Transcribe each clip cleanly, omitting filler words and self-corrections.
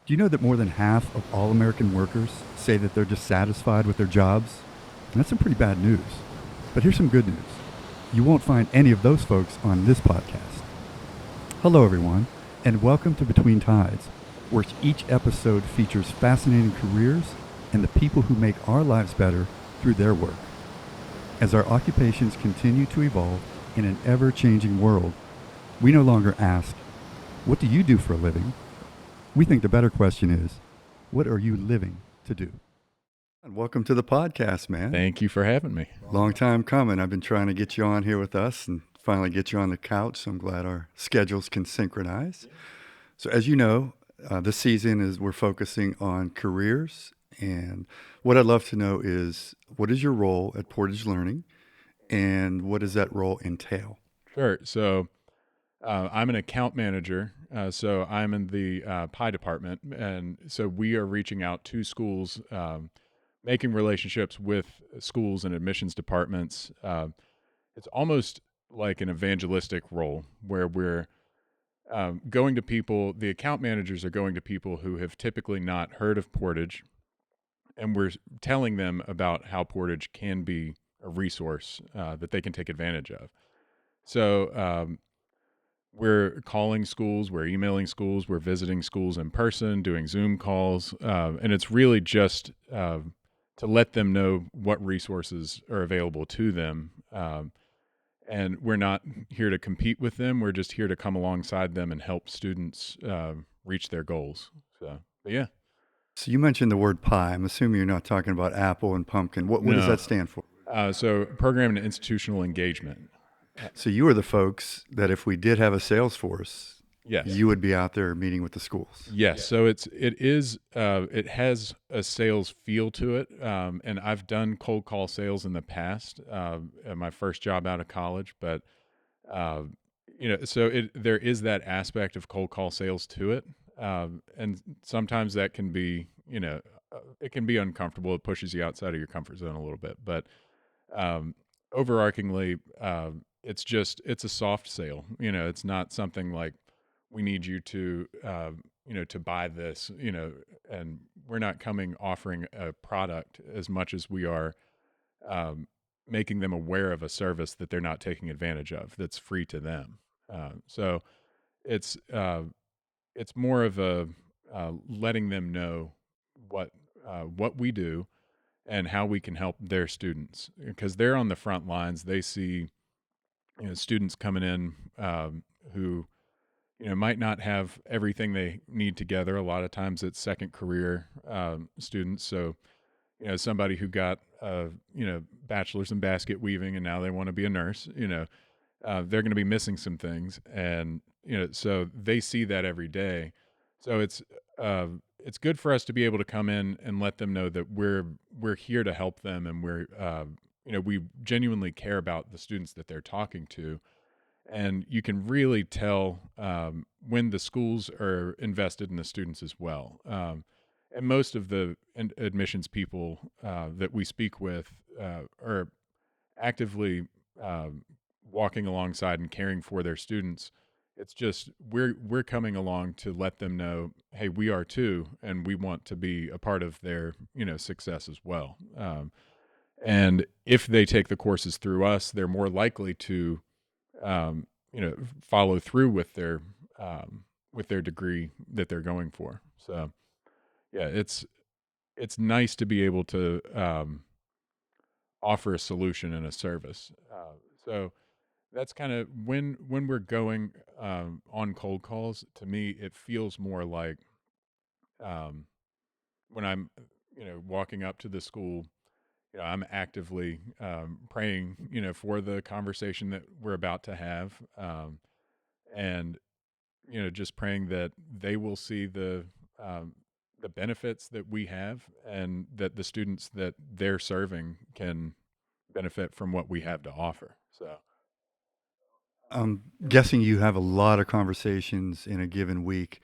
Do you know that more than half of all American workers say that they're dissatisfied with their jobs? And that's some pretty bad news. But here's some good news. You won't find any of those folks on this podcast. Hello, everyone, and welcome to Between Tides, where each episode features fascinating careers and the people who make our lives better through their work. As our occupations continue to evolve in an ever-changing world, we no longer ask, what do you do for a living? We think the better question is, what are you living to do? And welcome to the podcast, man. Thank you for having me. Long time coming. I've been trying to get you on here with us and finally get you on the couch, so I'm glad our schedules can synchronize. So as you know, this season we're focusing on careers, and what I'd love to know is, what is your role at Portage Learning, and what does that role entail? Sure. So I'm an account manager. So I'm in the pie department. And so we are reaching out to schools, making relationships with schools and admissions departments. It's almost like an evangelistic role where we're going to people. The account managers are going to people who have typically not heard of Portage, and we're telling them about how Portage can be a resource that they can take advantage of. So we're calling schools, we're emailing schools, we're visiting schools in person, doing Zoom calls, and it's really just to let them know what resources are available to them. And we're not here to compete with them. We're just here to come alongside them and help students reach their goals. So, but yeah. So you mentioned the word pie. I'm assuming you're not talking about apple and pumpkin. What does that stand for? So program and institutional engagement. So you are the folks that if we did have a sales force, yes, you would be out there meeting with the schools. Yes. So it has a sales feel to it. And I've done cold call sales in the past, at my first job out of college, but, so there is that aspect of cold call sales to it. And sometimes that can be, it can be uncomfortable. It pushes you outside of your comfort zone a little bit, but, overarchingly, it's a soft sale. It's not something like, we need you to, to buy this, and we're not coming offering a product as much as we are making them aware of a service that they're not taking advantage of that's free to them. So it's more of a letting them know what we do and how we can help their students, because they're on the front lines. They see students coming in who might not have everything they need together. A lot of times it's second career students. So, somebody who got, bachelor's in basket weaving and now they want to be a nurse, they're going to be missing some things. And, so they see that every day. So it's good for us to be able to come in and let them know that we're here to help them. And we genuinely care about the students that they're talking to. And you can really tell when the schools are invested in the students as well. And most of the admissions people that we speak with are actively walking alongside and caring for their students. It's just we're coming along to let them know, hey, we are too, and we want to be a part of their success as well. And if they take the courses through us, they're more likely to follow through with their degree that they're going for. So, yeah, it's nice to be able to offer a solution and a service. So that's kind of when we're going on cold calls. To me, it feels more like when I'm walking up to the school. I'm actively praying, for the conversation that we're about to have, and just praying that they will see the benefits that we have, and that the students that they're serving can benefit from what we have to offer. So, I'm guessing you have a lot of conversations in a given week.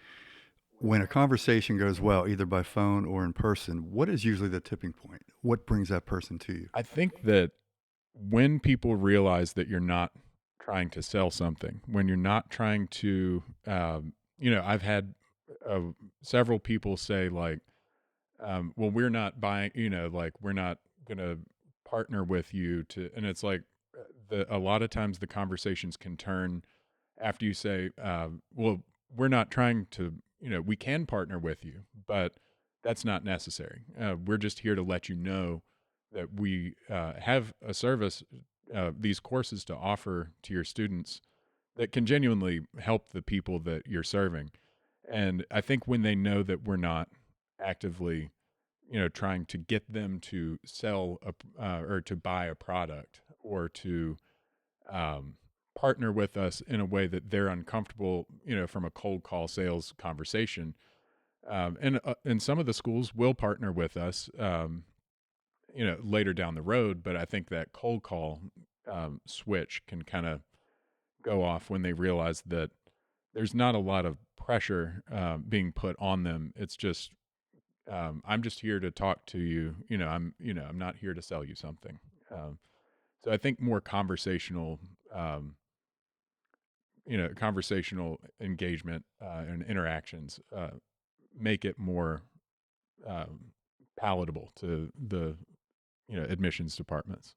When a conversation goes well, either by phone or in person, what is usually the tipping point? What brings that person to you? I think that when people realize that you're not trying to sell something, when you're not trying to, I've had several people say like, well, we're not buying, like we're not going to partner with you to, and it's like a lot of times the conversations can turn after you say, well, we're not trying to, we can partner with you, but that's not necessary. We're just here to let you know that we have a service, these courses to offer to your students that can genuinely help the people that you're serving. And I think when they know that we're not actively, trying to get them to sell or to buy a product or to um, partner with us in a way that they're uncomfortable, from a cold call sales conversation. And some of the schools will partner with us, later down the road. But I think that cold call switch can kind of go off when they realize that there's not a lot of pressure being put on them. It's just I'm just here to talk to you. I'm not here to sell you something. So I think more um, conversational engagement and interactions make it more um, palatable to the admissions departments.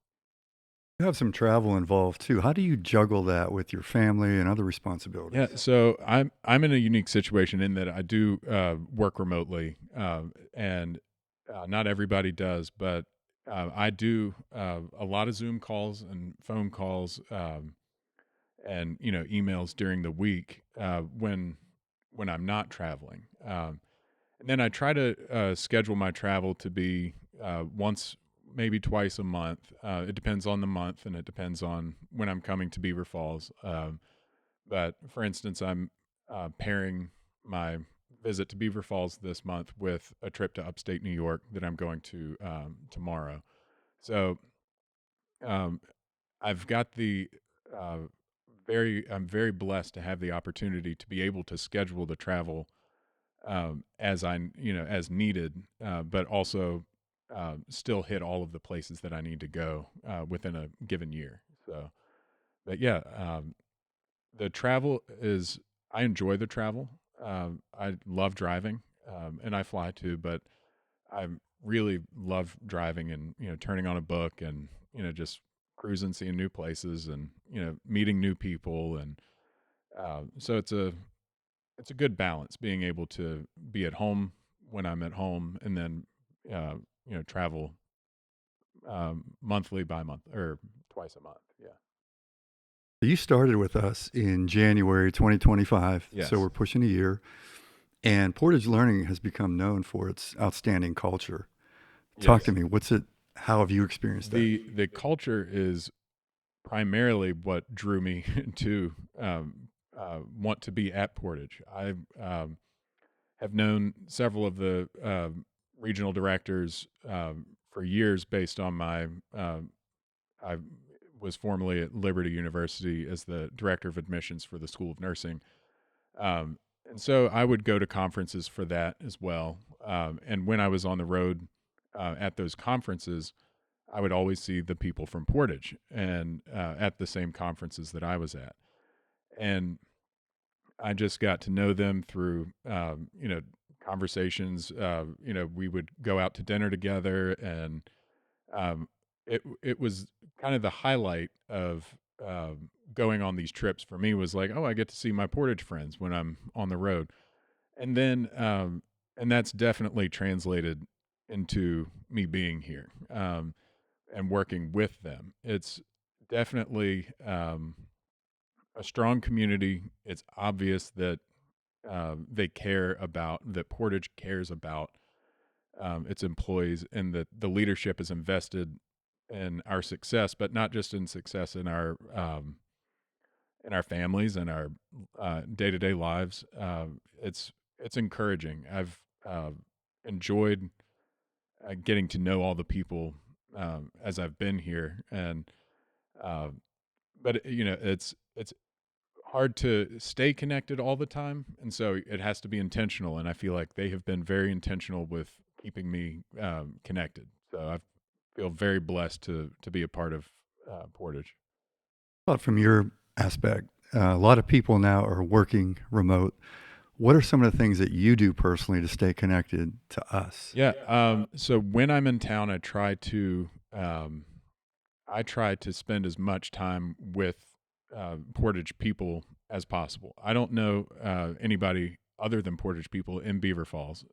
You have some travel involved too. How do you juggle that with your family and other Yeah, responsibilities? so I'm in a unique situation in that I do work remotely, and not everybody does, but I do a lot of Zoom calls and phone calls, and emails during the week when I'm not traveling. And then I try to schedule my travel to be once, maybe twice a month. It depends on the month, and it depends on when I'm coming to Beaver Falls. But for instance, I'm pairing my visit to Beaver Falls this month with a trip to upstate New York that I'm going to tomorrow. So um, I've got the uh, I'm very blessed to have the opportunity to be able to schedule the travel as as needed, but also still hit all of the places that I need to go within a given year. So, but yeah, the travel is, I enjoy the travel. I love driving, and I fly too, but I really love driving and, turning on a book and, just cruising, seeing new places and, meeting new people. And so it's a good balance being able to be at home when I'm at home and then, travel monthly by month or twice a month. Yeah. You started with us in January 2025, so Yes. we're pushing a year. And Portage Learning has become known for its outstanding culture. Talk to Yes. me. What's it? How have you experienced that? The culture is primarily what drew me to want to be at Portage. I have known several of the regional directors for years based on my. I was formerly at Liberty University as the director of admissions for the School of Nursing, and so I would go to conferences for that as well. And when I was on the road at those conferences, I would always see the people from Portage and at the same conferences that I was at. And I just got to know them through, conversations. We would go out to dinner together, and it was kind of the highlight of going on these trips for me was like, oh, I get to see my Portage friends when I'm on the road, and then and that's definitely translated into me being here and working with them. It's definitely a strong community. It's obvious that they care about, that Portage cares about its employees, and that the leadership is invested in our success, but not just in success in our families and our day to day lives. It's encouraging. I've enjoyed getting to know all the people as I've been here, and uh, but it's hard to stay connected all the time, and so it has to be intentional. And I feel like they have been very intentional with keeping me connected. So I feel very blessed to be a part of Portage. But from your aspect, a lot of people now are working remote. What are some of the things that you do personally to stay connected to us? Yeah. So when I'm in town, I try to spend as much time with Portage people as possible. I don't know anybody other than Portage people in Beaver Falls,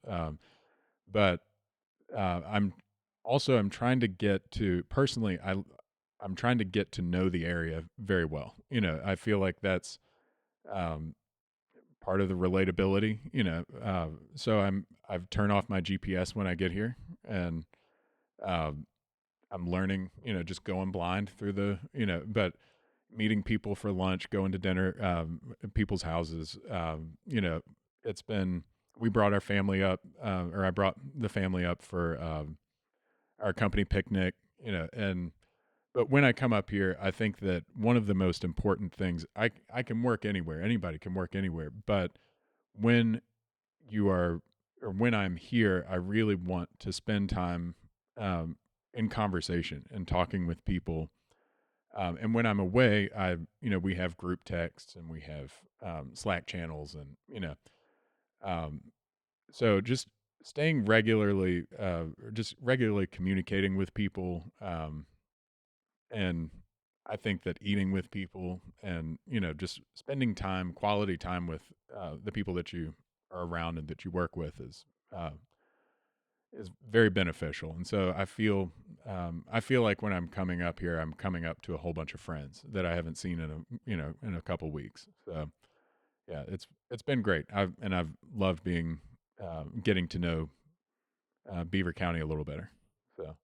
but I'm also I'm trying to get to personally. I'm trying to get to know the area very well. I feel like that's um, part of the relatability. So I've turned off my GPS when I get here, and um, I'm learning. Just going blind through but meeting people for lunch, going to dinner, at people's houses. It's been we brought our family up, or I brought the family up for our company picnic. And but when I come up here, I think that one of the most important things I can work anywhere. Anybody can work anywhere, but when you are or when I'm here, I really want to spend time um, in conversation and talking with people. And when I'm away, we have group texts and we have Slack channels, and um, so just staying regularly, just regularly communicating with people, and I think that eating with people and just spending time, quality time with the people that you are around and that you work with is very beneficial. And so I feel like when I'm coming up here, I'm coming up to a whole bunch of friends that I haven't seen in a couple weeks. So yeah, it's been great. I've loved being getting to know Beaver County a little better. So Let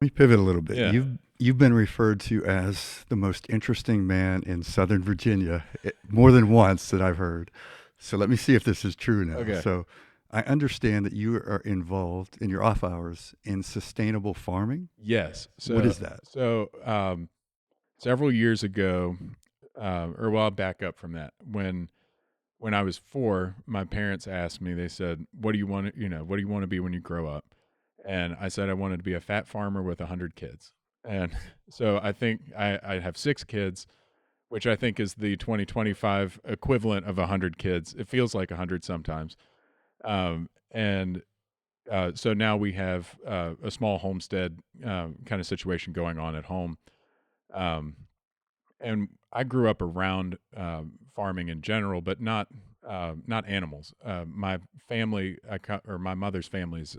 me pivot a little bit. yeah, You've been referred to as the most interesting man in Southern Virginia more than once that I've heard. So let me see if this is true now. okay, So I understand that you are involved in your off hours in sustainable farming. yes. What is that? Several years ago, or well, I'll back up from that. When I was 4, my parents asked me. They said, "What do you want to, what do you want to be when you grow up?" And I said I wanted to be a fat farmer with 100 kids. And so I think I have 6 kids, which I think is the 2025 equivalent of 100 kids. It feels like 100 sometimes. And so now we have a small homestead kind of situation going on at home. Um, and I grew up around farming in general, but not animals. My family, or my mother's family's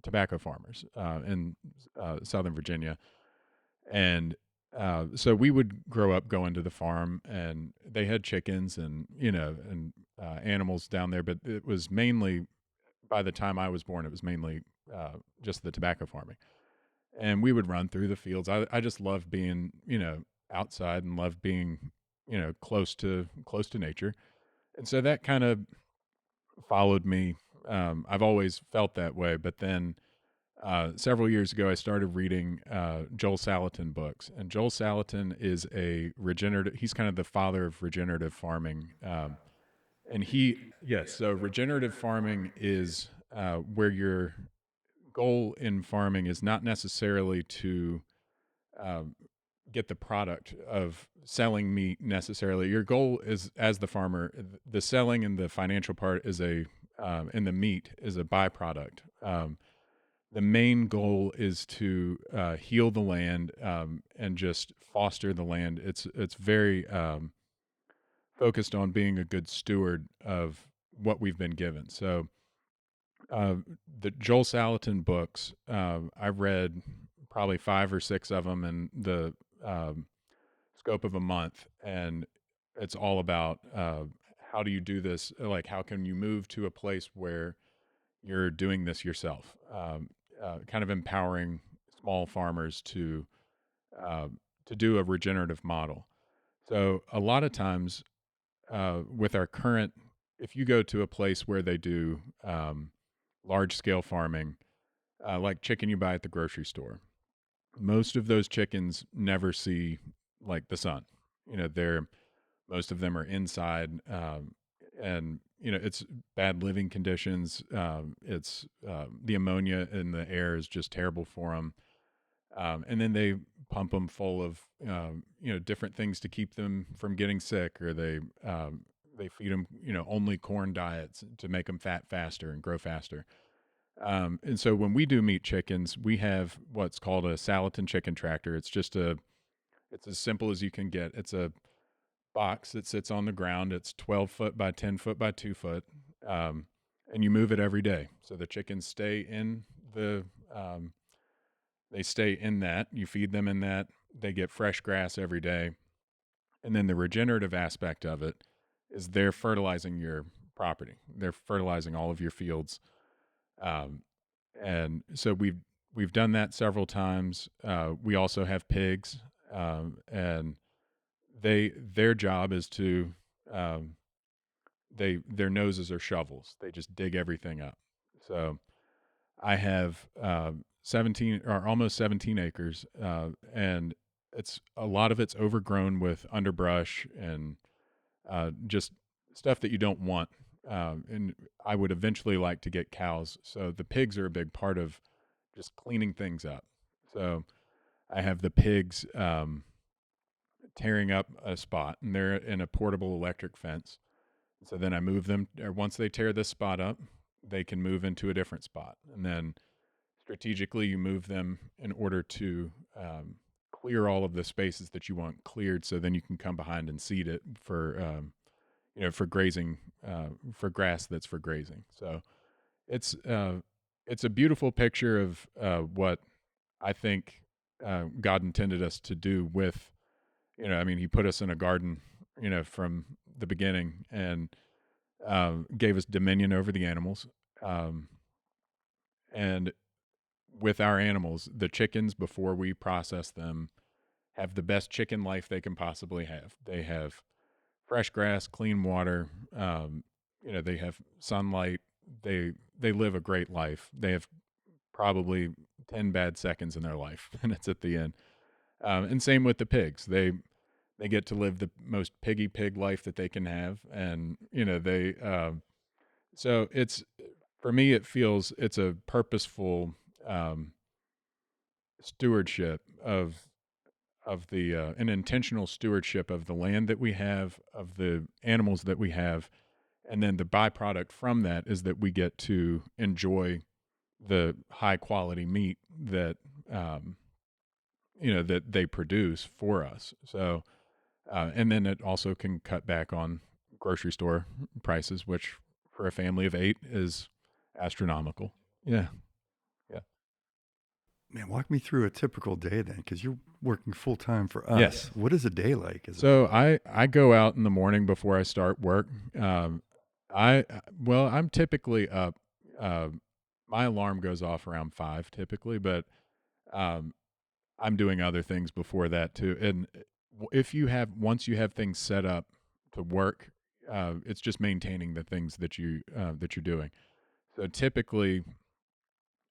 tobacco farmers in Southern Virginia, and so we would grow up going to the farm, and they had chickens and animals down there, but it was mainly by the time I was born, it was mainly just the tobacco farming, and we would run through the fields. I just loved being outside and loved being close to nature, and so that kind of followed me. I've always felt that way, but then several years ago, I started reading Joel Salatin books, and Joel Salatin is a regenerative. He's kind of the father of regenerative farming, and yes. So regenerative farming is where your goal in farming is not necessarily to uh, get the product of selling meat necessarily. Your goal is, as the farmer, the selling and the financial part is and the meat is a byproduct. The main goal is to heal the land and just foster the land. It's very focused on being a good steward of what we've been given. So uh, the Joel Salatin books, I read probably 5 or 6 of them in the scope of a month, and it's all about how do you do this? Like, how can you move to a place where you're doing this yourself? Kind of empowering small farmers uh, to do a regenerative model. So a lot of times with our current, if you go to a place where they do large scale farming, like chicken you buy at the grocery store, most of those chickens never see like the sun. They're most of them are inside, and it's bad living conditions. It's the ammonia in the air is just terrible for them. And then they pump them full of different things to keep them from getting sick, or they they feed them, only corn diets to make them fat faster and grow faster. And so when we do meat chickens, we have what's called a Salatin chicken tractor. It's as simple as you can get. It's a box that sits on the ground. It's 12 foot by 10 foot by 2 foot. Um, and you move it every day. So the chickens stay in um, they stay in that. You feed them in that. They get fresh grass every day. And then the regenerative aspect of it is they're fertilizing your property. They're fertilizing all of your fields. Um, and so we've done that several times. We also have pigs, and their job is to um, their noses are shovels. They just dig everything up. So I have 17 or almost 17 acres, and it's a lot of it's overgrown with underbrush and just stuff that you don't want. And I would eventually like to get cows. So the pigs are a big part of just cleaning things up. So I have the pigs tearing up a spot, and they're in a portable electric fence. So then I move them, or once they tear this spot up, they can move into a different spot. And then strategically, you move them in order to clear all of the spaces that you want cleared. So then you can come behind and seed it for grazing, for grass that's for grazing. So it's a beautiful picture of what I think God intended us to do with, I mean, he put us in a garden, from the beginning, and gave us dominion over the animals. And with our animals, the chickens, before we process them, have the best chicken life they can possibly have. They have fresh grass, clean water. They have sunlight. They live a great life. They have probably 10 bad seconds in their life, and it's at the end. And same with the pigs. They get to live the most piggy pig life that they can have, and they. So it's, for me, it feels it's a purposeful um, stewardship of the an intentional stewardship of the land that we have, of the animals that we have, and then the byproduct from that is that we get to enjoy the high quality meat that that they produce for us. So and then it also can cut back on grocery store prices, which for a family of 8 is astronomical. Yeah, yeah. Man, walk me through a typical day then, because you're working full time for us. Yes. What is a day like? So I go out in the morning before I start work. I'm typically up. Uh, my alarm goes off around 5 typically, but um, I'm doing other things before that too. And if you have once you have things set up to work, it's just maintaining the things that you're doing. So typically,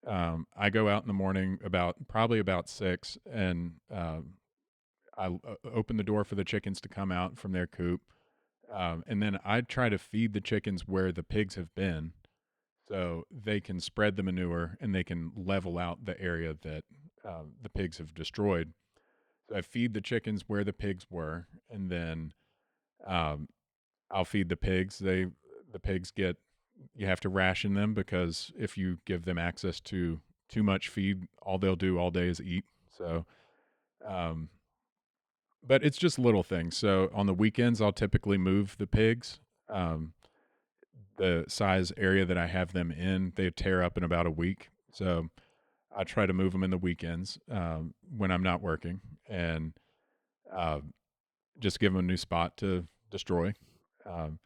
I go out in the morning probably about 6, and I open the door for the chickens to come out from their coop. And then I try to feed the chickens where the pigs have been, so they can spread the manure and they can level out the area that the pigs have destroyed. So I feed the chickens where the pigs were, and then um, I'll feed the pigs. The pigs you have to ration them, because if you give them access to too much feed, all they'll do all day is eat. So, um, but it's just little things. So on the weekends, I'll typically move the pigs. Um, the size area that I have them in, they tear up in about a week. So I try to move them in the weekends when I'm not working, and uh, just give them a new spot to destroy. And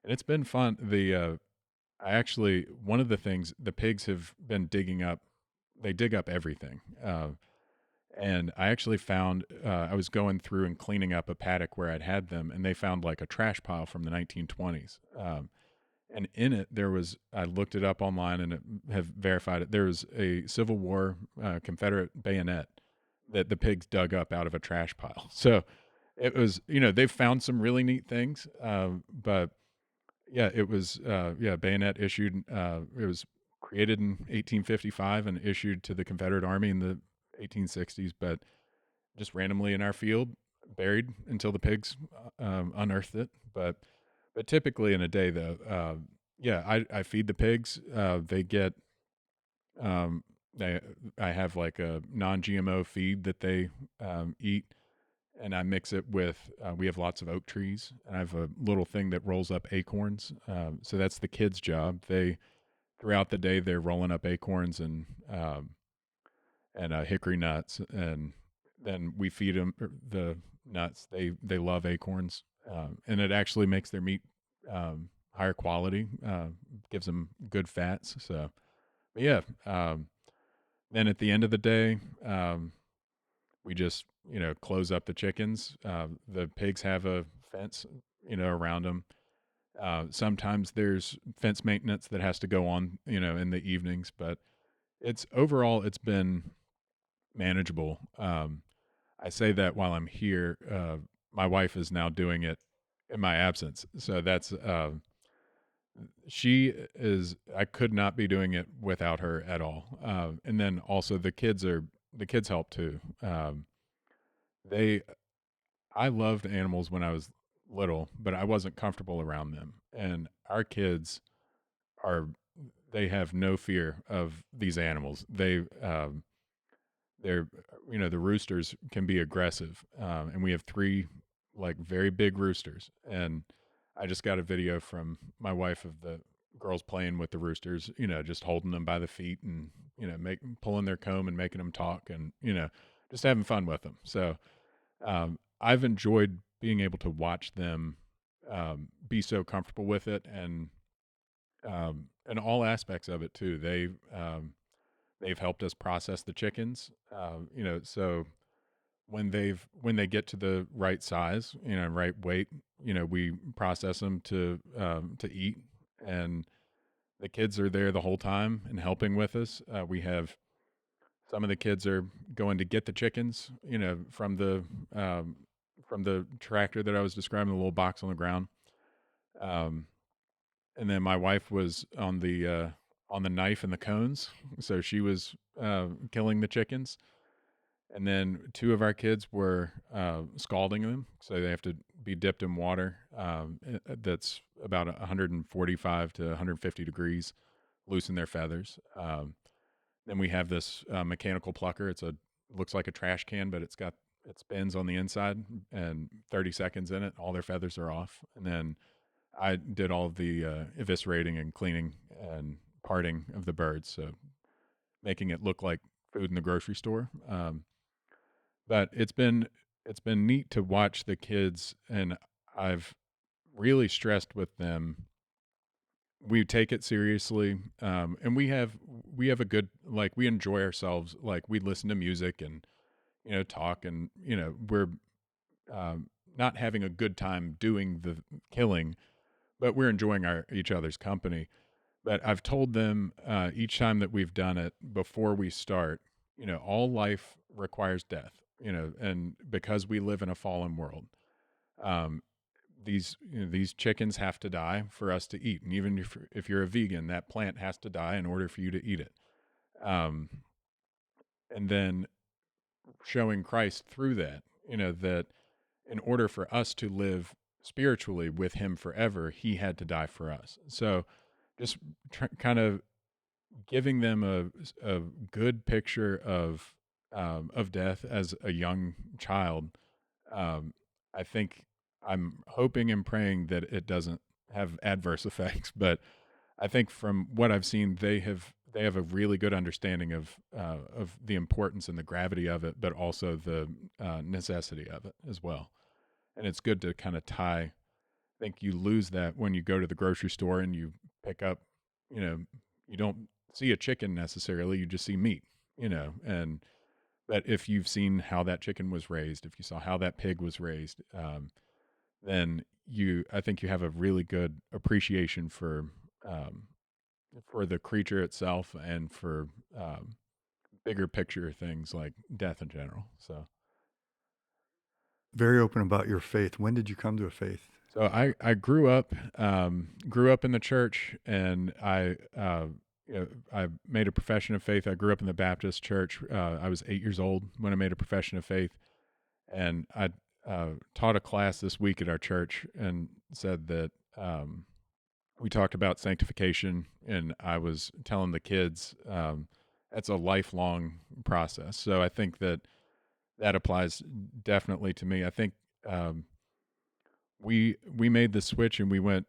it's been fun. I actually, one of the things the pigs have been digging up, they dig up everything. And I actually found, I was going through and cleaning up a paddock where I'd had them, and they found like a trash pile from the 1920s. And in it, I looked it up online and have verified it. There was a Civil War Confederate bayonet that the pigs dug up out of a trash pile. So it was, they've found some really neat things. But yeah, it was, bayonet issued. It was created in 1855 and issued to the Confederate Army in the 1860s, but just randomly in our field, buried until the pigs unearthed it. But But typically in a day, though, yeah, I feed the pigs. They get um, they I have like a non-GMO feed that they eat, and I mix it with. We have lots of oak trees, and I have a little thing that rolls up acorns. So that's the kids' job. They throughout the day they're rolling up acorns and hickory nuts, and then we feed them the nuts. They love acorns, and it actually makes their meat higher quality. Gives them good fats. So, but yeah. Then at the end of the day, we just close up the chickens. The pigs have a fence around them. Sometimes there's fence maintenance that has to go on in the evenings, but it's been manageable. I say that while I'm here. My wife is now doing it in my absence, so that's she is. I could not be doing it without her at all. And then also the kids help too. They I loved animals when I was little, but I wasn't comfortable around them. And our kids are they have no fear of these animals. They're the roosters can be aggressive, and we have three like very big roosters. And I just got a video from my wife of the girls playing with the roosters, just holding them by the feet and make pulling their comb and making them talk, and just having fun with them. So I've enjoyed being able to watch them be so comfortable with it, and all aspects of it too. They've helped us process the chickens, so when they get to the right size, right weight, we process them to eat, and the kids are there the whole time and helping with us. We have some of the kids are going to get the chickens, from the tractor that I was describing, the little box on the ground. Um, and then my wife was on the knife and the cones, so she was killing the chickens. And then two of our kids were scalding them, so they have to be dipped in water that's about 145 to 150 degrees, loosen their feathers. Then we have this mechanical plucker. Looks like a trash can, but it spins on the inside, and 30 seconds in it, all their feathers are off. And then I did all of the eviscerating and cleaning and parting of the birds, so making it look like food in the grocery store. But it's been neat to watch the kids, and I've really stressed with them. We take it seriously, and we have a good, like, we enjoy ourselves. Like, we listen to music and talk, and we're not having a good time doing the killing, but we're enjoying our each other's company. But I've told them each time that we've done it before we start, all life requires death, and because we live in a fallen world, um, these chickens have to die for us to eat, and even if you're a vegan, that plant has to die in order for you to eat it. Um, and then showing Christ through that, that in order for us to live spiritually with Him forever, He had to die for us. So just kind of giving them a good picture of death as a young child. I think I'm hoping and praying that it doesn't have adverse effects, but I think from what I've seen, they have a really good understanding of the importance and the gravity of it, but also the necessity of it as well. And it's good to kind of tie. I think you lose that when you go to the grocery store and you pick up, you know, you don't see a chicken necessarily, you just see meat, and but if you've seen how that chicken was raised, if you saw how that pig was raised, then I think you have a really good appreciation um, for the creature itself and for bigger picture things like death in general. Very open about your faith. When did you come to a faith? So I grew up in the church, and I made a profession of faith. I grew up in the Baptist church. I was 8 years old when I made a profession of faith, and I taught a class this week at our church and said that we talked about sanctification, and I was telling the kids that's a lifelong process. So I think that applies definitely to me. I think um, we made the switch, and we went.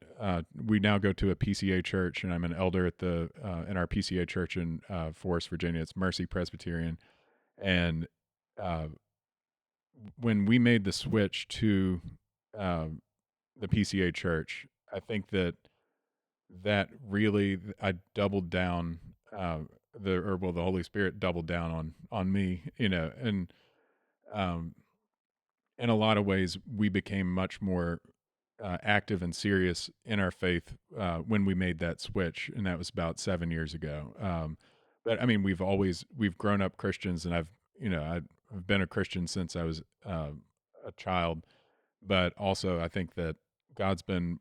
We now go to a PCA church, and I'm an elder at the in our PCA church in Forest, Virginia. It's Mercy Presbyterian, and uh, when we made the switch to um, the PCA church, I think that really I doubled down. The Holy Spirit doubled down on me, and um, in a lot of ways we became much more active and serious in our faith when we made that switch, and that was about 7 years ago. But I mean, we've grown up Christians, and I've been a Christian since I was a child. But also, I think that God's been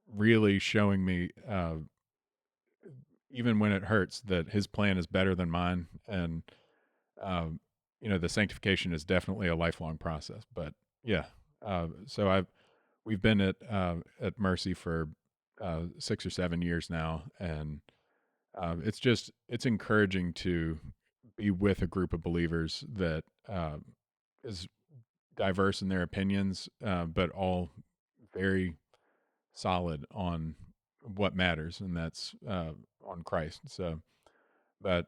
really showing me, even when it hurts, that His plan is better than mine, and um, the sanctification is definitely a lifelong process. But yeah, so we've been at Mercy for 6 or 7 years now, and it's encouraging to be with a group of believers that is diverse in their opinions, but all very solid on what matters, and that's on Christ. So, but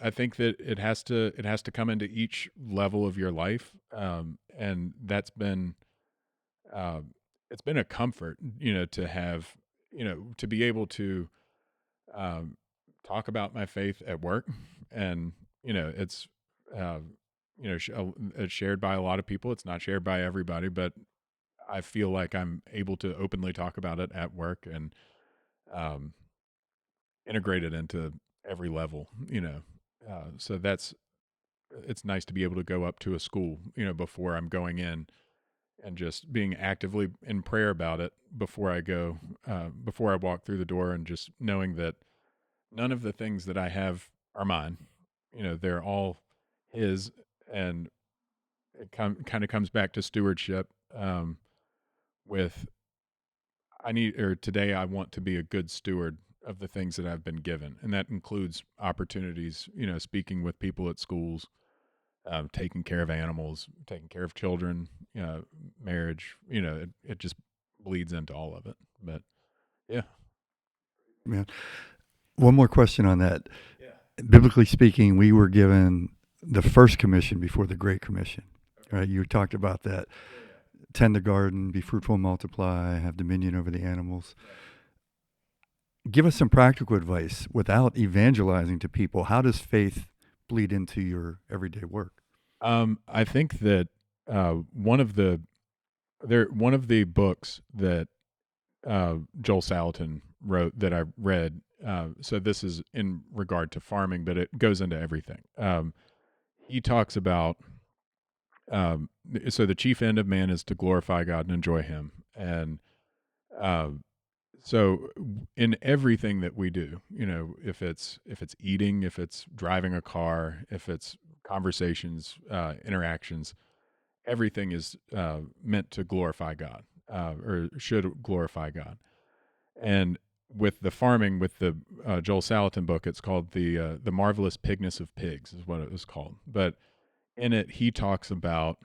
I think that it has to come into each level of your life, and that's been uh, it's been a comfort, to have, to be able to um, talk about my faith at work, and it's uh, it's shared by a lot of people. It's not shared by everybody, but I feel like I'm able to openly talk about it at work, and um, integrate it into every level. So it's nice to be able to go up to a school, before I'm going in, and just being actively in prayer about it before I go, before I walk through the door, and just knowing that none of the things that I have are mine. They're all His, and it kind of comes back to stewardship. With today I want to be a good steward of the things that I've been given, and that includes opportunities. Speaking with people at schools, taking care of animals, taking care of children, marriage. It just bleeds into all of it. But yeah. Man, one more question on that. Yeah. Biblically speaking, we were given the first commission before the Great Commission, right? You talked about that. Tend the garden, be fruitful, multiply, have dominion over the animals. Give us some practical advice without evangelizing to people. How does faith bleed into your everyday work? I think that one of the books that Joel Salatin wrote that I read. So this is in regard to farming, but it goes into everything. He talks about so the chief end of man is to glorify God and enjoy Him, and uh, so in everything that we do, if it's eating, if it's driving a car, if it's conversations, interactions, everything is meant to glorify God, or should glorify God. And with the farming, with the Joel Salatin book, it's called the Marvelous Pigness of Pigs, is what it was called. But in it, he talks about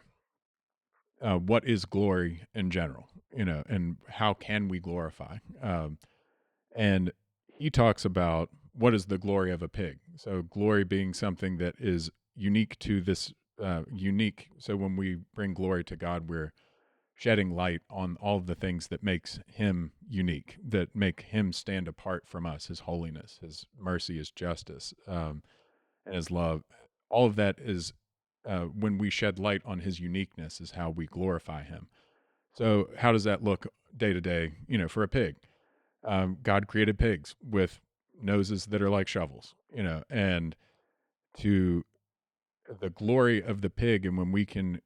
what is glory in general, and how can we glorify. And he talks about what is the glory of a pig. So glory being something that is unique to this unique. So when we bring glory to God, we're shedding light on all of the things that makes Him unique, that make Him stand apart from us, His holiness, His mercy, His justice, and His love. All of that is when we shed light on His uniqueness is how we glorify Him. So how does that look day to day, for a pig? God created pigs with noses that are like shovels, and to the glory of the pig, and when we can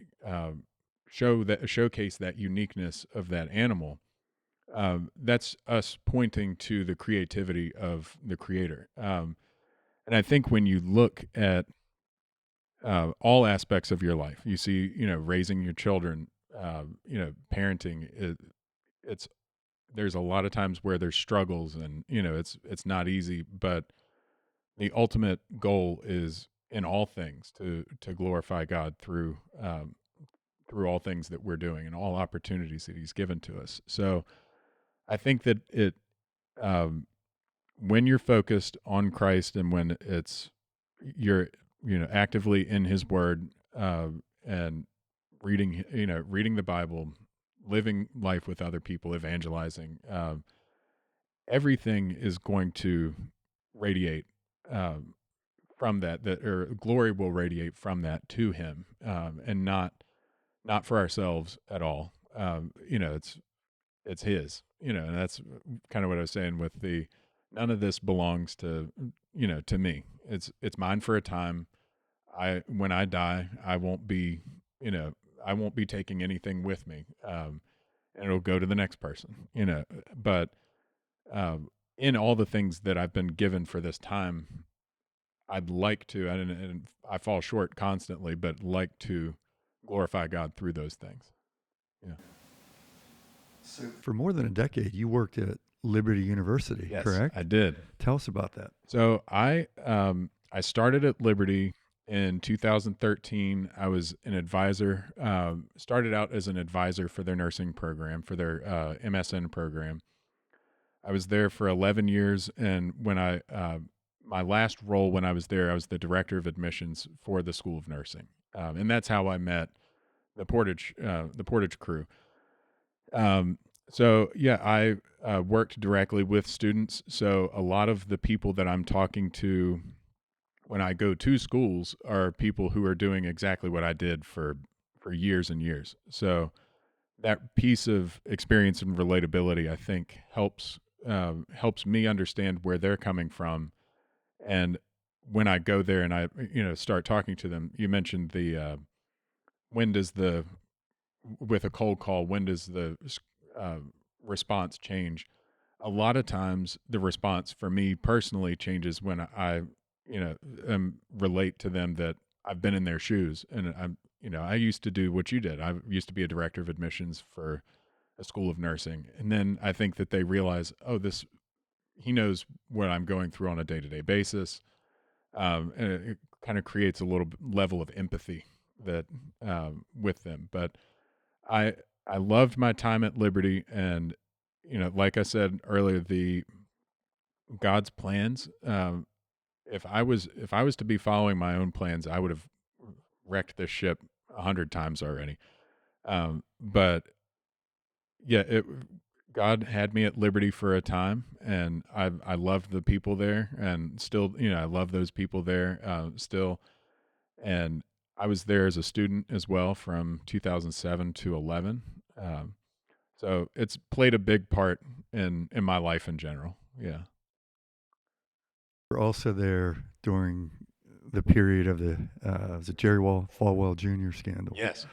showcase that uniqueness of that animal, that's us pointing to the creativity of the Creator. And I think when you look at all aspects of your life, you see, raising your children, parenting, it's there's a lot of times where there's struggles, and it's not easy, but the ultimate goal is in all things to glorify God through all things that we're doing and all opportunities that He's given to us. So I think that um, when you're focused on Christ, and when you're actively in His Word, and reading the Bible, living life with other people, evangelizing, everything is going to radiate um, from that, or glory will radiate from that to Him, and not for ourselves at all. It's His, and that's kind of what I was saying with the none of this belongs to me. It's mine for a time. When I die, you know, I won't be taking anything with me, and it'll go to the next person, But in all the things that I've been given for this time, I'd like to, and I fall short constantly, but like to glorify God through those things. Yeah. So for more than a decade, you worked at Liberty University, Yes, correct? I did. Tell us about that. So I started at Liberty in 2013. I was an advisor. Started out as an advisor for their nursing program, for their MSN program. I was there for 11 years, and when my last role when I was there, I was the director of admissions for the School of Nursing, and that's how I met the Portage crew. So yeah, I worked directly with students. So a lot of the people that I'm talking to when I go to schools are people who are doing exactly what I did for years and years. So that piece of experience and relatability, I think, helps me understand where they're coming from. And when I go there and I start talking to them, you mentioned the when does the with a cold call, when does the uh, response change? A lot of times, the response for me personally changes when relate to them that I've been in their shoes, and I used to do what you did. I used to be a director of admissions for a school of nursing, and then I think that they realize, oh, he knows what I'm going through on a day to day basis, and it kind of creates a little level of empathy that with them. But I I loved my time at Liberty, and like I said earlier, the God's plans. If I was to be following my own plans, I would have wrecked this ship 100 times already. But yeah, God had me at Liberty for a time, and I loved the people there, and still, I love those people there still. And I was there as a student as well from 2007 to 11. Um, So it's played a big part in my life in general. Yeah. We're also there during the period of the Jerry Falwell Jr. scandal. Yes.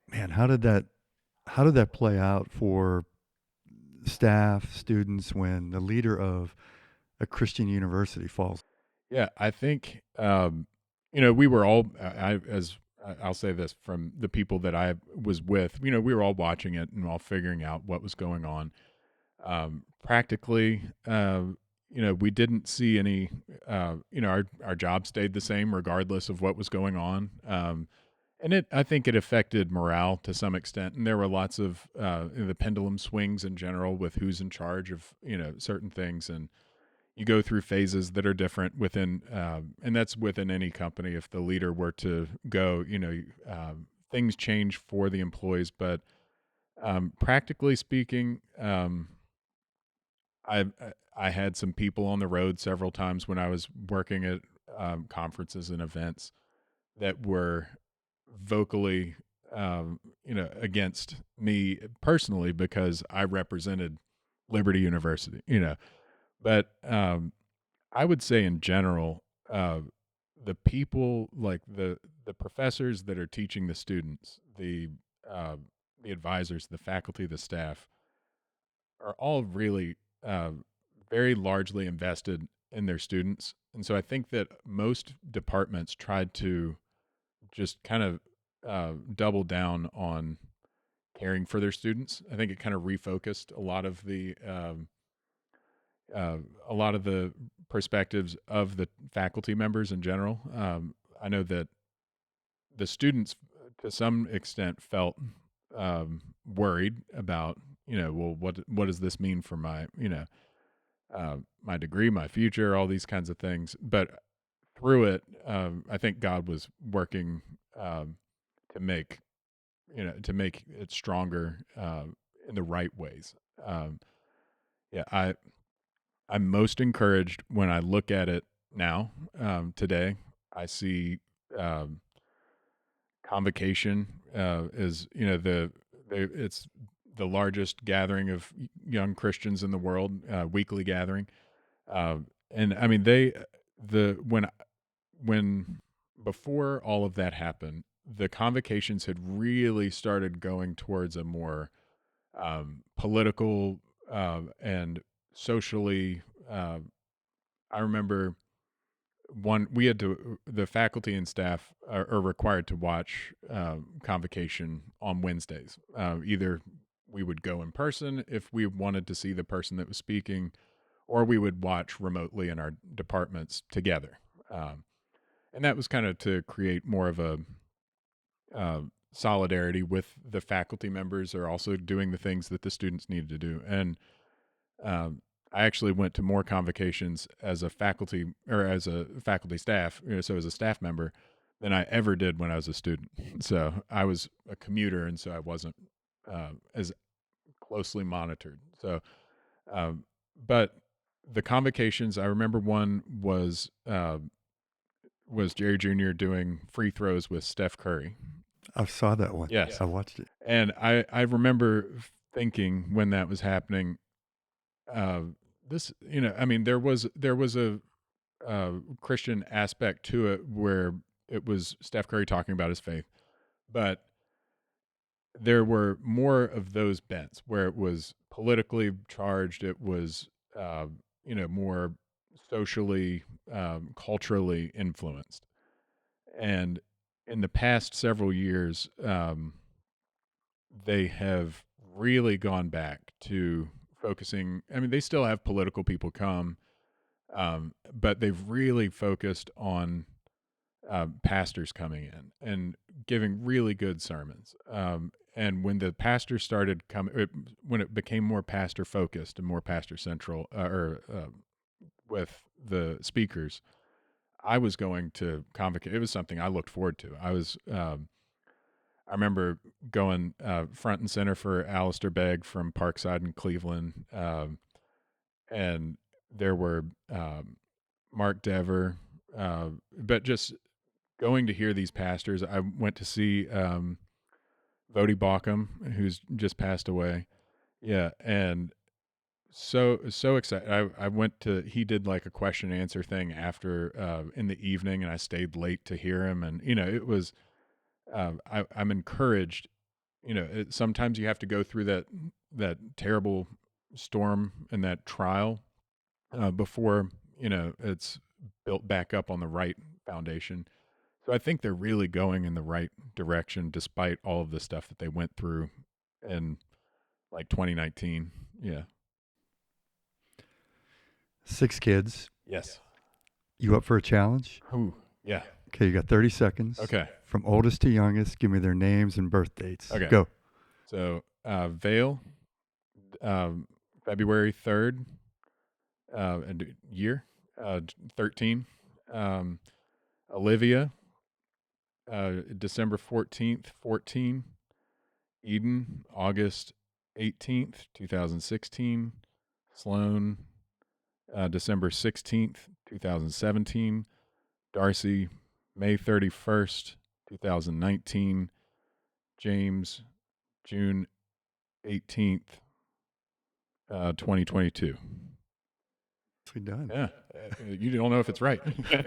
Man, how did that play out for staff, students, when the leader of a Christian university falls? Yeah, I think we were all I'll say this from the people that I was with. We were all watching it and all figuring out what was going on. Practically, we didn't see any. Our job stayed the same regardless of what was going on. And I think it affected morale to some extent. And there were lots of the pendulum swings in general with who's in charge of certain things, and you go through phases that are different within, and that's within any company. If the leader were to go, things change for the employees. But practically speaking, I I had some people on the road several times when I was working at conferences and events that were vocally, against me personally because I represented Liberty University. But I would say in general, the people like the professors that are teaching the students, uh, the advisors, the faculty, the staff, are all really uh, very largely invested in their students. And so I think that most departments tried to just kind of double down on caring for their students. I think it kind of refocused a lot of the perspectives of the faculty members in general. I know that the students, to some extent, felt worried about, well, what does this mean for my, my degree, my future, all these kinds of things. But through it, I think God was working to make, to make it stronger in the right ways. Yeah, I'm most encouraged when I look at it now. Today, I see convocation is, it's the largest gathering of young Christians in the world, weekly gathering. And I mean, when before all of that happened, the convocations had really started going towards a more political and socially. I remember we had to, the faculty and staff are required to watch convocation on Wednesdays. Either we would go in person if we wanted to see the person that was speaking, or we would watch remotely in our departments together. And that was kind of to create more of a solidarity with the faculty members are also doing the things that the students needed to do. And I actually went to more convocations as a faculty staff, so as a staff member, than I ever did when I was a student. So I was a commuter, and so I wasn't as closely monitored. So, but the convocations, I remember one was Jerry Jr. doing free throws with Steph Curry. I saw that one. Yes. I watched it. And I remember thinking when that was happening, this, I mean, there was a Christian aspect to it where it was Steph Curry talking about his faith, but there were more of those bents where it was politically charged. It was, more socially, culturally influenced. And in the past several years, they have really gone back to focusing. I mean, they still have political people come, but they've really focused on pastors coming in and giving really good sermons. And when the pastors started coming, when it became more pastor focused and more pastor central, with the speakers, I was going to convocate. It was something I looked forward to. I remember going front and center for Alistair Begg from Parkside in Cleveland, and there were Mark Dever, but just going to hear these pastors. I went to see Vody Bauckham, who's just passed away. Yeah, and so excited. I went to, he did like a question and answer thing after in the evening, and I stayed late to hear him. And it was I'm encouraged. Sometimes you have to go through that terrible storm and that trial before it's built back up on the right foundation. So I think they're really going in the right direction despite all of the stuff that they went through in like 2019. Yeah. 6 kids. Yes. You up for a challenge? Ooh, yeah. Okay, you got 30 seconds. Okay. From oldest to youngest, give me their names and birth dates. Okay. Go. So Vale, February 3rd, and year 13. Olivia, December 14th, 14. Eden, August 18th, 2016. Sloan, December 16th, 2017. Darcy, May 31st, 2019. James, June 18th, 2022. Nicely done. Yeah. You don't know if it's right.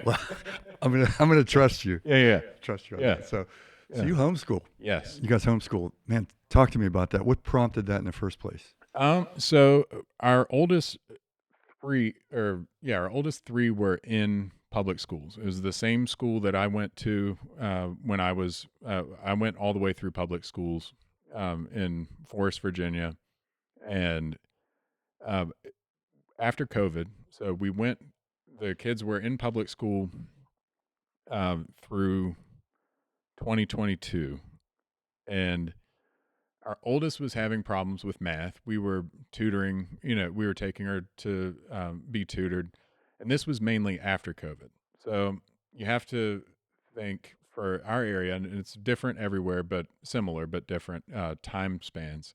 Well, I'm gonna trust you. Yeah. Trust you on Yeah. that. So you homeschool. Yes. You guys homeschool. Man, talk to me about that. What prompted that in the first place? So our oldest three were in public schools. It was the same school that I went to when I went all the way through public schools in Forest, Virginia, and um, after COVID, so we went. The kids were in public school through 2022, and our oldest was having problems with math. We were tutoring, we were taking her to be tutored. And this was mainly after COVID. So you have to think for our area, and it's different everywhere, but similar, but different time spans.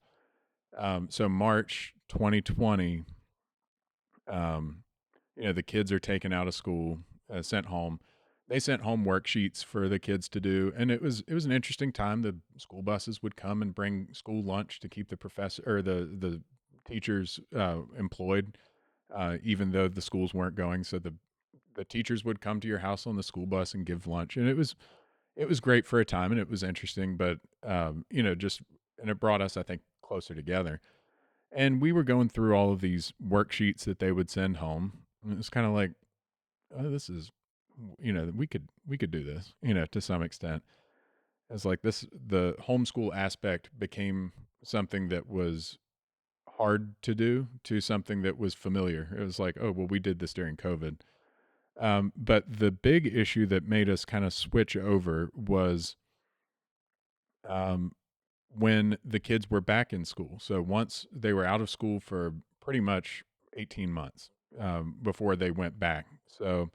So March 2020, um, the kids are taken out of school, sent home. They sent home worksheets for the kids to do, and it was an interesting time. The school buses would come and bring school lunch to keep the professor or the teachers employed, even though the schools weren't going. So the teachers would come to your house on the school bus and give lunch, and it was great for a time, and it was interesting. But just and it brought us, I think, closer together. And we were going through all of these worksheets that they would send home. And it was kind of like, oh, this is, we could do this, to some extent. It's like the homeschool aspect became something that was hard to do to something that was familiar. It was like, oh, well, we did this during COVID. But the big issue that made us kind of switch over was um, when the kids were back in school. So once they were out of school for pretty much 18 months before they went back. So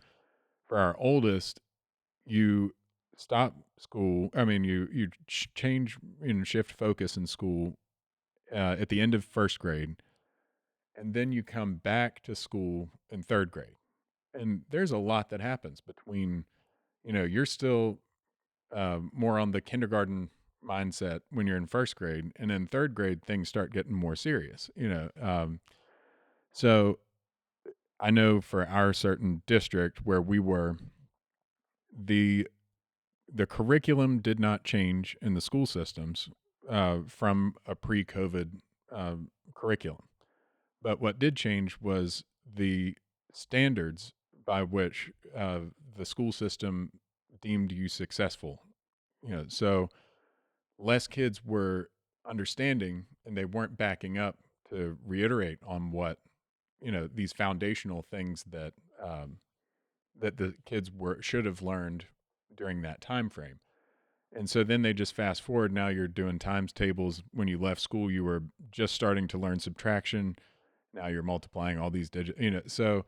for our oldest, you stop school. I mean, you change and shift focus in school at the end of first grade, and then you come back to school in third grade. And there's a lot that happens between, you're still more on the kindergarten mindset when you're in first grade, and in third grade things start getting more serious. So I know for our certain district where we were, the the curriculum did not change in the school systems from a pre-COVID curriculum, but what did change was the standards by which the school system deemed you successful. So less kids were understanding, and they weren't backing up to reiterate on what these foundational things that the kids were should have learned during that time frame. And so then they just fast forward. Now you're doing times tables. When you left school, you were just starting to learn subtraction. Now you're multiplying all these digits. So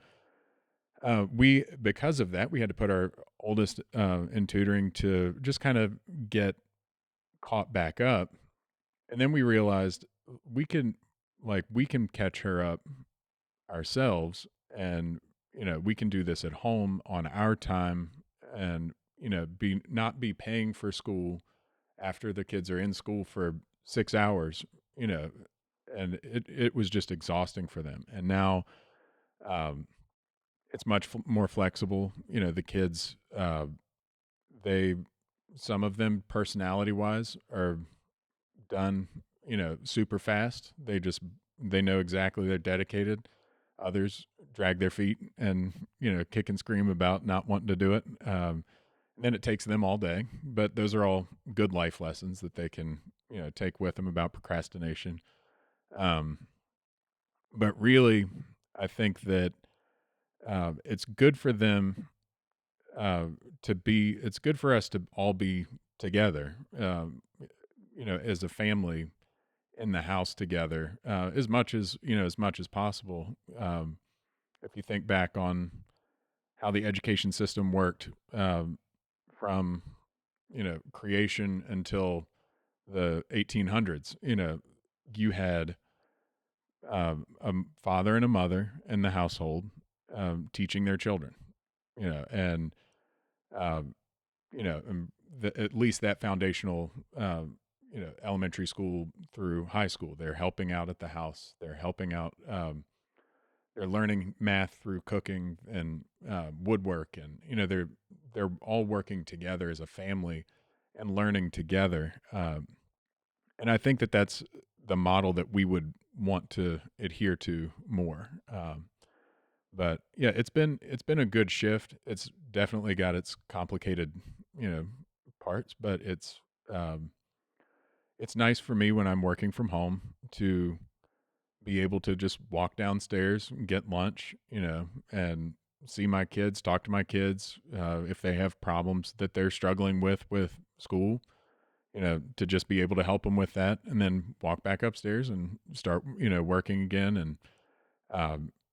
because of that, we had to put our oldest in tutoring to just kind of get caught back up. And then we realized we can catch her up ourselves, and we can do this at home on our time, and be not be paying for school after the kids are in school for 6 hours, you know, and it was just exhausting for them. And now um, it's much more flexible. The kids, they, some of them personality wise are done, super fast. They know exactly, they're dedicated. Others drag their feet and, kick and scream about not wanting to do it. Then it takes them all day, but those are all good life lessons that they can, take with them about procrastination. Um, but really, I think that it's good for them it's good for us to all be together, as a family in the house together, as much as possible. If you think back on how the education system worked, from creation until the 1800s, you had a father and a mother in the household teaching their children, and um, and at least that foundational, elementary school through high school, they're helping out at the house. They're helping out. They're learning math through cooking and woodwork, and they're all working together as a family and learning together. And I think that that's the model that we would want to adhere to more. But yeah, it's been a good shift. It's definitely got its complicated, parts, but um, it's nice for me when I'm working from home to be able to just walk downstairs and get lunch, and see my kids, talk to my kids, if they have problems that they're struggling with school, to just be able to help them with that, and then walk back upstairs and start, working again. And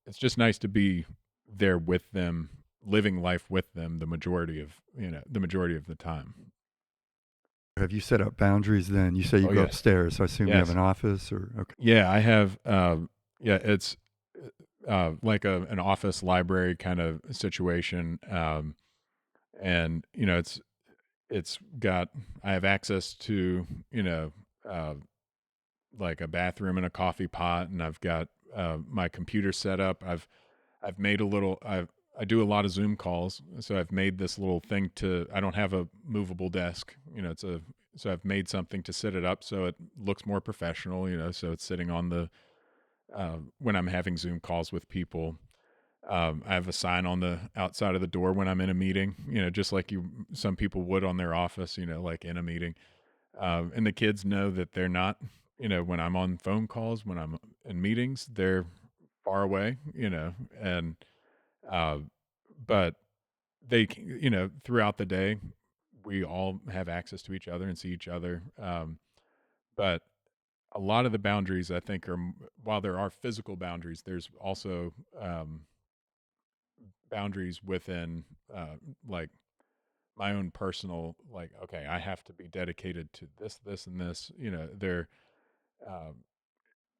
it's just nice to be there with them, living life with them the majority of the time. Have you set up boundaries then? You say you Oh go yes, upstairs, so I assume you have yes, an office or okay. yeah. I have, yeah. It's like an office library kind of situation, and it's got I have access to uh, like a bathroom and a coffee pot, and I've got my computer set up. I've made a little. I do a lot of Zoom calls, so I've made this little thing to. I don't have a movable desk. So I've made something to sit it up so it looks more professional. So it's sitting on the when I'm having Zoom calls with people. I have a sign on the outside of the door when I'm in a meeting. Just like some people would on their office. Like in a meeting, and the kids know that they're not. When I'm on phone calls, when I'm in meetings, they're far away. And uh, but throughout the day, we all have access to each other and see each other. But a lot of the boundaries, I think, while there are physical boundaries, there's also boundaries within, like my own personal, like, okay, I have to be dedicated to this, and this. There, uh,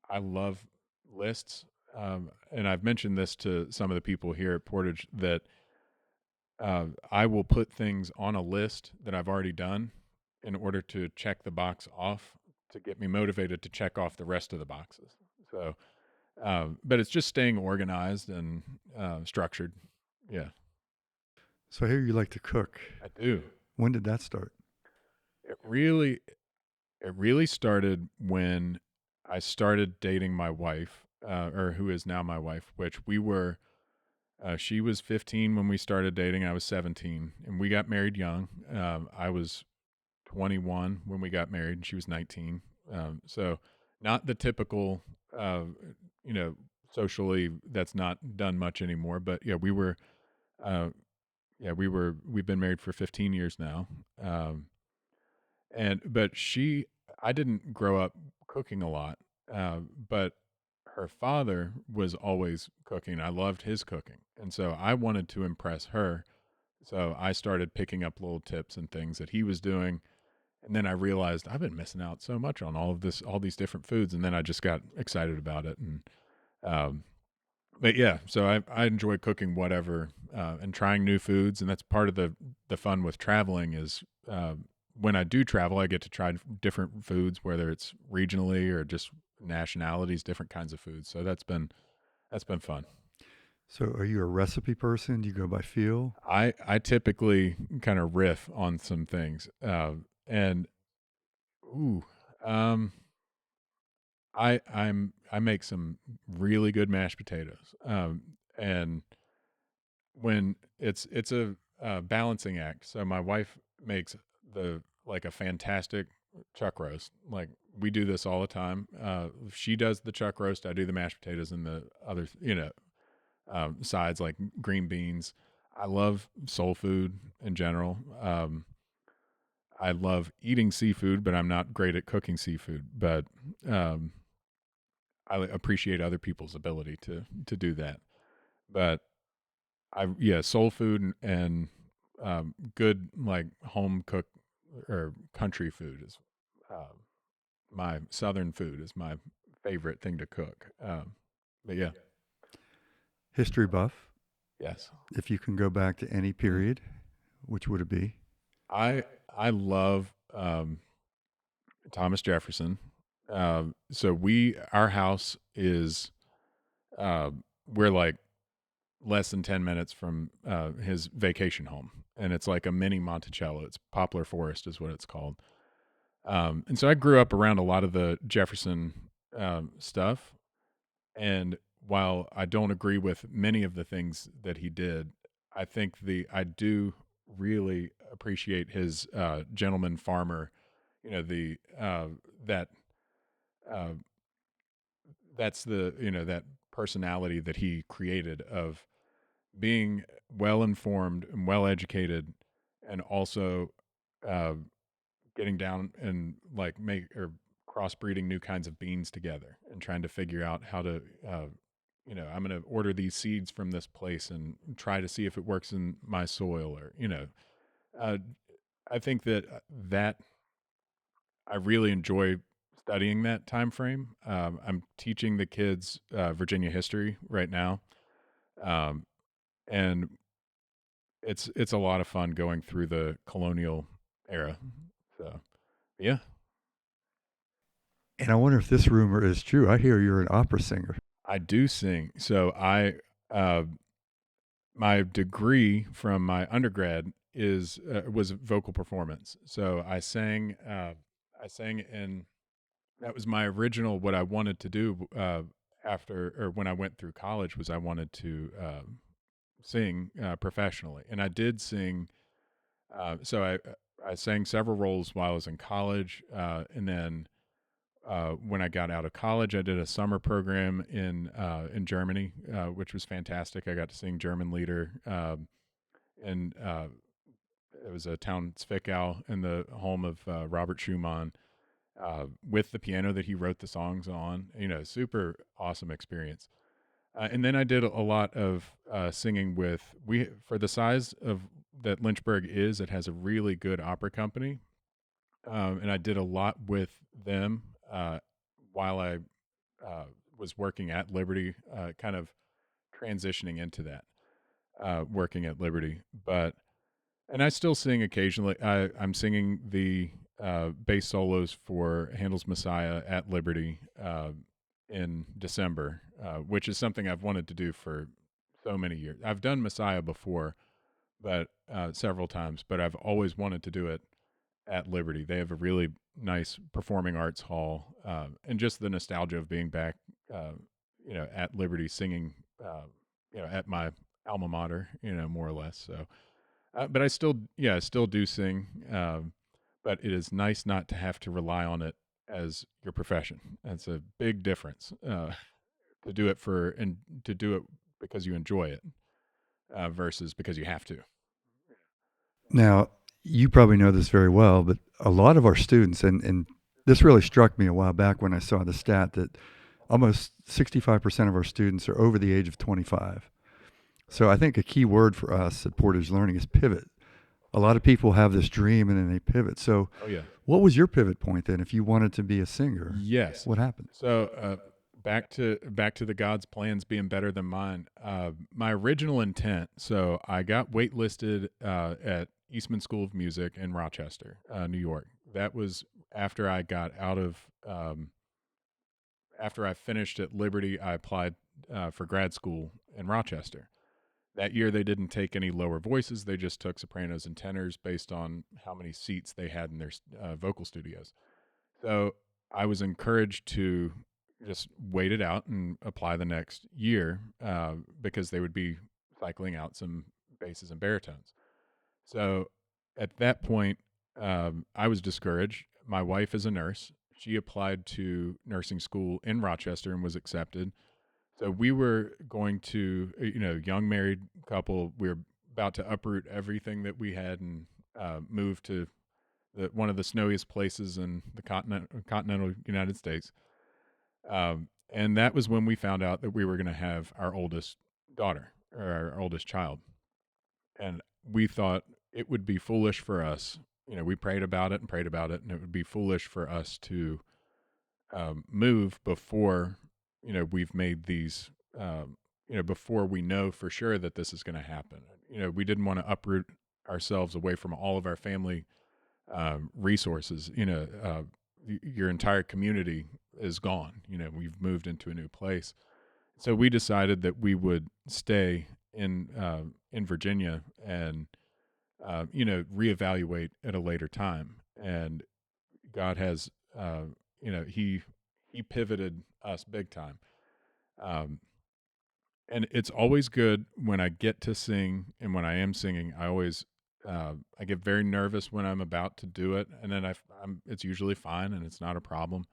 I love lists, and I've mentioned this to some of the people here at Portage that I will put things on a list that I've already done in order to check the box off to get me motivated to check off the rest of the boxes. So, but it's just staying organized and structured. Yeah, So I hear you like to cook. I do. When did that start? It really, it really started when I started dating my wife, or who is now my wife, which we were. She was 15 when we started dating. I was 17, and we got married young. I was 21 when we got married, and she was 19. So, not the typical, uh, you know, socially, that's not done much anymore. But yeah, uh, we've been married for 15 years now. Um, but I didn't grow up cooking a lot, but her father was always cooking. I loved his cooking, and so I wanted to impress her. So I started picking up little tips and things that he was doing, and then I realized I've been missing out so much on all these different foods, and then I just got excited about it. And um, but yeah, so I enjoy cooking whatever, and trying new foods, and that's part of the fun with traveling is, when I do travel, I get to try different foods, whether it's regionally or just nationalities, different kinds of foods. So that's been fun. So are you a recipe person? Do you go by feel? I typically kind of riff on some things, and ooh, um, I make some really good mashed potatoes, and when it's a, balancing act. So my wife makes the like a fantastic chuck roast. Like we do this all the time. She does the chuck roast. I do the mashed potatoes and the other, sides like green beans. I love soul food in general. I love eating seafood, but I'm not great at cooking seafood. But um, I appreciate other people's ability to do that. But soul food and good like home cooked or country food is, uh, my southern food is my favorite thing to cook. But yeah, History buff. yes, If you can go back to any mm. period, which would it be? I love, Thomas Jefferson. So our house is, uh, we're like less than 10 minutes from his vacation home, and it's like a mini Monticello. It's Poplar Forest is what it's called. And so I grew up around a lot of the Jefferson, stuff. And while I don't agree with many of the things that he did, I do really appreciate his, gentleman farmer, the that uh, that's the that personality that he created of being well informed and well educated, and also uh, getting down and like make or crossbreeding new kinds of beans together and trying to figure out how to I'm going to order these seeds from this place and try to see if it works in my soil, or uh, I think that I really enjoy studying that time frame. I'm teaching the kids Virginia history right now, um, and it's a lot of fun going through the colonial era. So yeah, And I wonder if this rumor is true. I hear you're an opera singer. I do sing. So uh, my degree from my undergrad is was vocal performance. So I sang in that was my original what I wanted to do after or when I went through college was I wanted to sing professionally, and I did sing. I sang several roles while I was in college, and then when I got out of college, I did a summer program in Germany, which was fantastic. I got to sing German Lieder, and it was a town Zwickau in the home of Robert Schumann, with the piano that he wrote the songs on. Super awesome experience. And then I did a lot of singing with we for the size of that Lynchburg is. It has a really good opera company, and I did a lot with them while I was working at Liberty, kind of transitioning into that, working at Liberty. But and I still sing occasionally. I'm singing the bass solos for Handel's Messiah at Liberty in December, which is something I've wanted to do for so many years. I've done Messiah before, but several times, but I've always wanted to do it at Liberty. They have a really nice performing arts hall, and just the nostalgia of being back, at Liberty singing, at my alma mater, more or less. So, but I still do sing. But it is nice not to have to rely on it as your profession. That's a big difference. To do it and to do it because you enjoy it, versus because you have to. Now, you probably know this very well, but a lot of our students, and this really struck me a while back when I saw the stat that almost 65% of our students are over the age of 25. So I think a key word for us at Portage Learning is pivot. A lot of people have this dream and then they pivot. So Oh yeah. what was your pivot point then? If you wanted to be a singer, Yes. what happened? So back to the God's plans being better than mine. My original intent. So I got waitlisted at Eastman School of Music in Rochester, New York. That was after I got out of after I finished at Liberty. I applied for grad school in Rochester. That year, they didn't take any lower voices. They just took sopranos and tenors based on how many seats they had in their vocal studios. So I was encouraged to just wait it out and apply the next year, because they would be cycling out some basses and baritones. So at that point, I was discouraged. My wife is a nurse. She applied to nursing school in Rochester and was accepted. So we were going to, young married couple. We were about to uproot everything that we had and move to one of the snowiest places in the continental United States. And that was when we found out that we were going to have our oldest daughter, or our oldest child. And we thought it would be foolish for us. We prayed about it and prayed about it, and it would be foolish for us to move before we've made these before we know for sure that this is going to happen. We didn't want to uproot ourselves away from all of our family resources. Your entire community is gone. We've moved into a new place, so we decided that we would stay in Virginia and reevaluate at a later time. And God has he pivoted us big time. Um, and it's always good when I get to sing, and when I am singing, I always I get very nervous when I'm about to do it, and then it's usually fine and it's not a problem.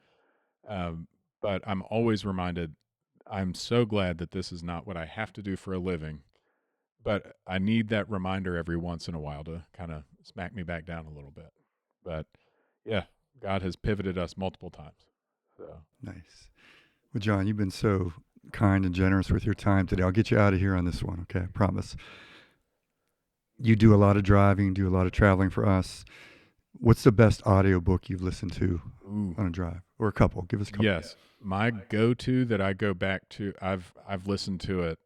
Um, but I'm always reminded, I'm so glad that this is not what I have to do for a living. But I need that reminder every once in a while to kind of smack me back down a little bit. But yeah, God has pivoted us multiple times. So Nice. Well, John, you've been so kind and generous with your time today. I'll get you out of here on this one, okay? I promise. You do a lot of driving, do a lot of traveling for us. What's the best audiobook you've listened to ooh, on a drive? Or a couple. Give us a couple. yes, my go-to that I go back to, I've listened to it.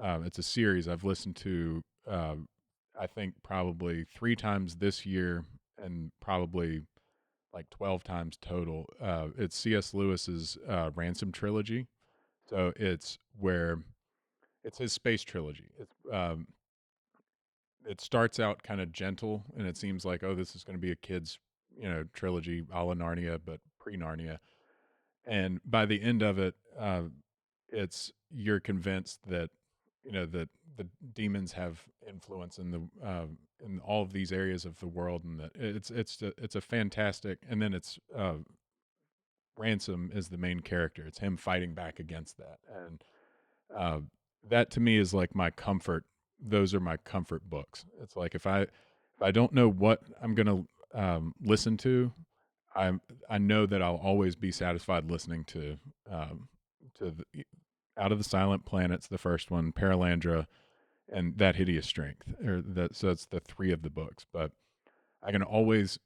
It's a series I've listened to. I think probably 3 times this year, and probably like 12 times total. It's C.S. Lewis's Ransom trilogy. So it's his space trilogy. It starts out kind of gentle, and it seems like, oh, this is going to be a kid's trilogy, a la Narnia, but pre Narnia. And by the end of it, you're convinced that that the demons have influence in all of these areas of the world, and that it's a fantastic. And then it's Ransom is the main character. It's him fighting back against that, and uh, that to me is like my comfort. Those are my comfort books. It's like if I don't know what I'm gonna listen to, I know that I'll always be satisfied listening to Out of the Silent Planets, the first one, Paralandra, and That Hideous Strength. So it's the three of the books, but I can always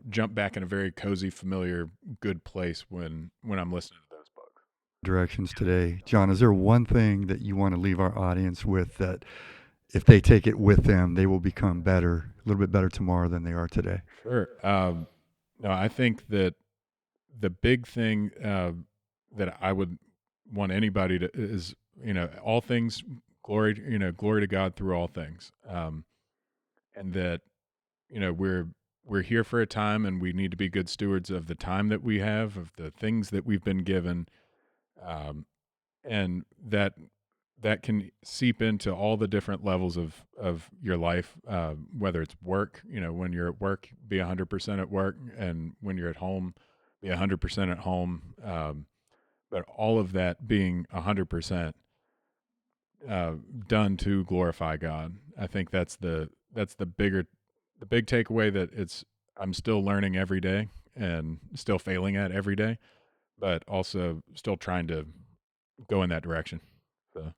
jump back in a very cozy, familiar, good place when I'm listening to those books. Directions today. John, is there one thing that you want to leave our audience with that if they take it with them, they will become better, a little bit better tomorrow than they are today? Sure. No, I think that the big thing that I would want anybody to is all things glory to God through all things, and that we're here for a time, and we need to be good stewards of the time that we have, of the things that we've been given, and that can seep into all the different levels of your life, whether it's work. When you're at work, be 100% at work, and when you're at home, be 100% at home. But all of that being 100% done to glorify God. I think that's the big takeaway, that I'm still learning every day and still failing at every day, but also still trying to go in that direction. So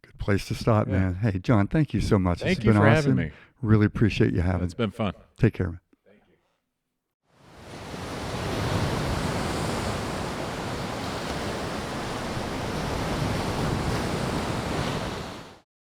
Good place to stop, yeah. man. Hey, John, thank you so much. Thank It's you been for awesome. having me. Really appreciate you having. It's been fun. Take care, man.